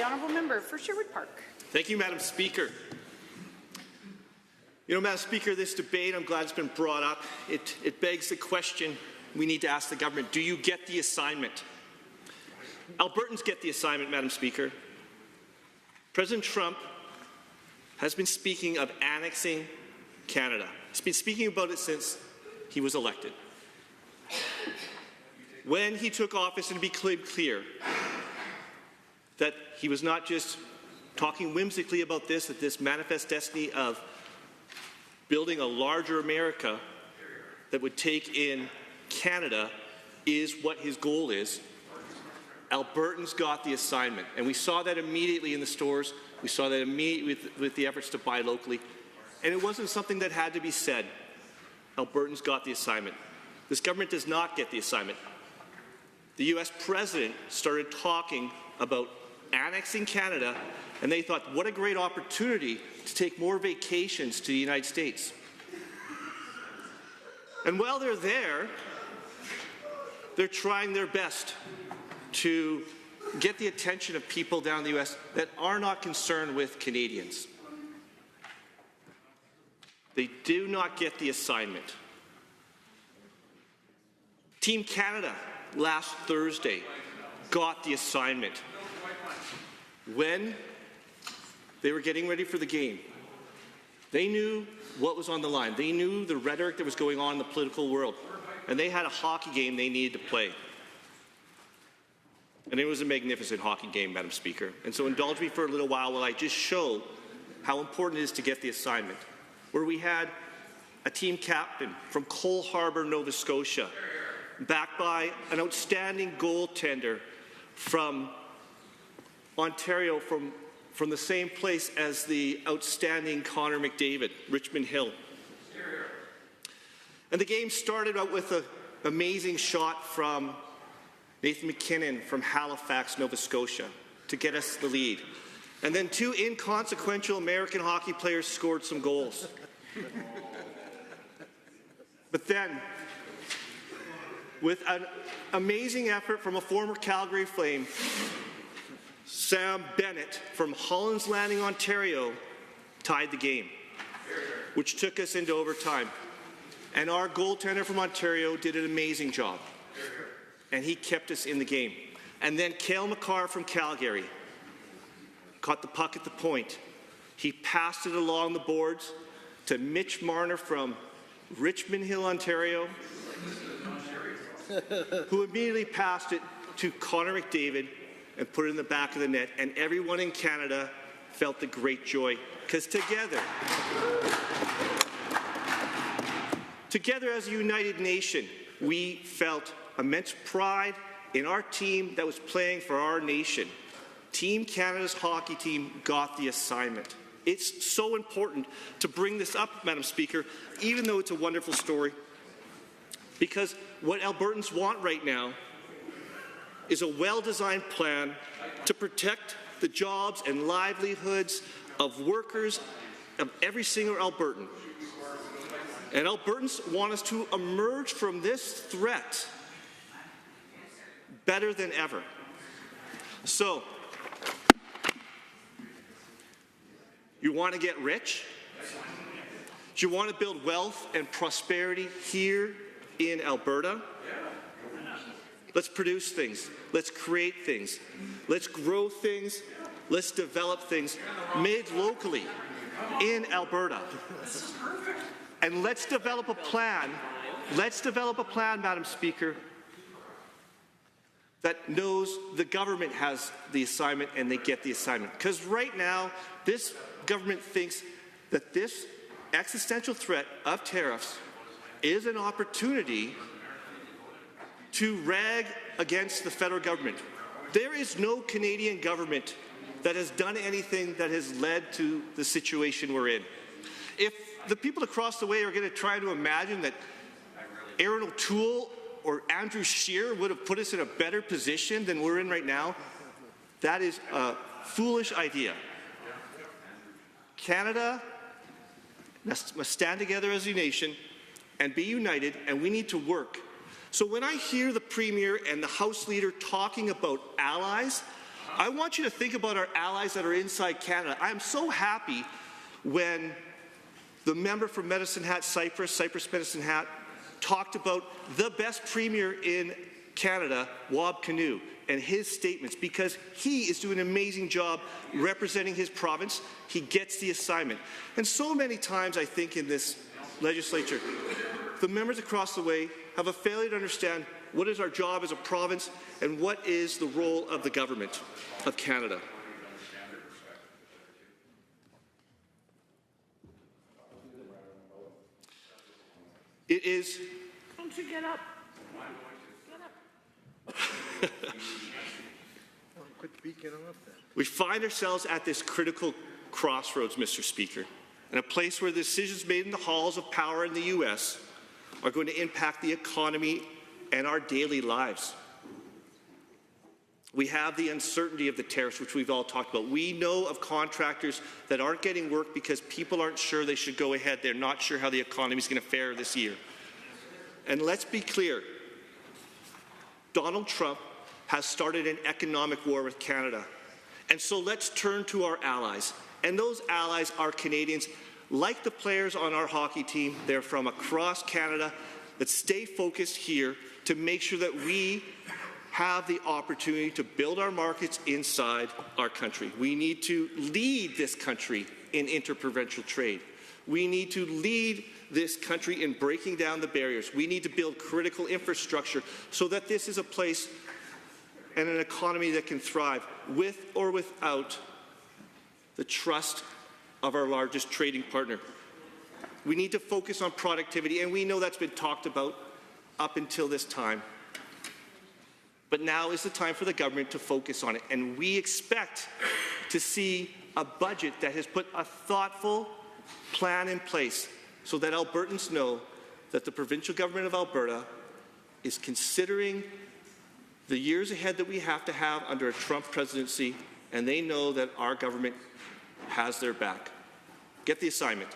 honourable member for Sherwood Park. Thank you, Madam Speaker. You know, Madam Speaker, this debate, I'm glad it's been brought up. It begs the question we need to ask the government, do you get the assignment? Albertans get the assignment, Madam Speaker. President Trump has been speaking of annexing Canada. He's been speaking about it since he was elected. When he took office, and to be clear, that he was not just talking whimsically about this, that this manifest destiny of building a larger America that would take in Canada is what his goal is. Albertans got the assignment, and we saw that immediately in the stores. We saw that immediately with the efforts to buy locally, and it wasn't something that had to be said. Albertans got the assignment. This government does not get the assignment. The U.S. president started talking about annexing Canada, and they thought, what a great opportunity to take more vacations to the United States. And while they're there, they're trying their best to get the attention of people down in the U.S. that are not concerned with Canadians. They do not get the assignment. Team Canada last Thursday got the assignment. When they were getting ready for the game, they knew what was on the line. They knew the rhetoric that was going on in the political world, and they had a hockey game they needed to play. And it was a magnificent hockey game, Madam Speaker. And so indulge me for a little while I just show how important it is to get the assignment, where we had a team captain from Cole Harbour, Nova Scotia, backed by an outstanding goaltender from Ontario, from the same place as the outstanding Connor McDavid, Richmond Hill. And the game started out with an amazing shot from Nathan McKinnon from Halifax, Nova Scotia, to get us the lead. And then two inconsequential American hockey players scored some goals. But then, with an amazing effort from a former Calgary Flame, Sam Bennett from Hollands Landing, Ontario, tied the game, which took us into overtime. And our goaltender from Ontario did an amazing job, and he kept us in the game. And then Cale McCarr from Calgary caught the puck at the point. He passed it along the boards to Mitch Marner from Richmond Hill, Ontario, who immediately passed it to Connor McDavid and put it in the back of the net, and everyone in Canada felt the great joy, because together as a united nation, we felt immense pride in our team that was playing for our nation. Team Canada's hockey team got the assignment. It's so important to bring this up, Madam Speaker, even though it's a wonderful story, because what Albertans want right now is a well-designed plan to protect the jobs and livelihoods of workers, of every single Albertan. And Albertans want us to emerge from this threat better than ever. So, you want to get rich? Do you want to build wealth and prosperity here in Alberta? Let's produce things. Let's create things. Let's grow things. Let's develop things made locally in Alberta. And let's develop a plan. Let's develop a plan, Madam Speaker, that knows the government has the assignment and they get the assignment. Because right now, this government thinks that this existential threat of tariffs is an opportunity to rag against the federal government. There is no Canadian government that has done anything that has led to the situation we're in. If the people across the way are going to try to imagine that Aaron O'Toole or Andrew Scheer would have put us in a better position than we're in right now, that is a foolish idea. Canada must stand together as a nation and be united, and we need to work. So when I hear the Premier and the House Leader talking about allies, I want you to think about our allies that are inside Canada. I am so happy when the member from Medicine Hat, Cyprus Medicine Hat, talked about the best premier in Canada, Wab Kinew, and his statements, because he is doing an amazing job representing his province. He gets the assignment. And so many times, I think, in this legislature, the members across the way have a failure to understand what is our job as a province and what is the role of the government of Canada. It is. Don't you get up? Get up. Quit speaking off then. We find ourselves at this critical crossroads, Mr. Speaker, in a place where decisions made in the halls of power in the U.S. are going to impact the economy and our daily lives. We have the uncertainty of the tariffs, which we've all talked about. We know of contractors that aren't getting work because people aren't sure they should go ahead. They're not sure how the economy is going to fare this year. And let's be clear, Donald Trump has started an economic war with Canada. And so let's turn to our allies. And those allies are Canadians, like the players on our hockey team. They're from across Canada. Let's stay focused here to make sure that we have the opportunity to build our markets inside our country. We need to lead this country in interprovincial trade. We need to lead this country in breaking down the barriers. We need to build critical infrastructure so that this is a place and an economy that can thrive with or without the trust of our largest trading partner. We need to focus on productivity, and we know that's been talked about up until this time. But now is the time for the government to focus on it, and we expect to see a budget that has put a thoughtful plan in place so that Albertans know that the provincial government of Alberta is considering the years ahead that we have to have under a Trump presidency, and they know that our government has their back. Get the assignment.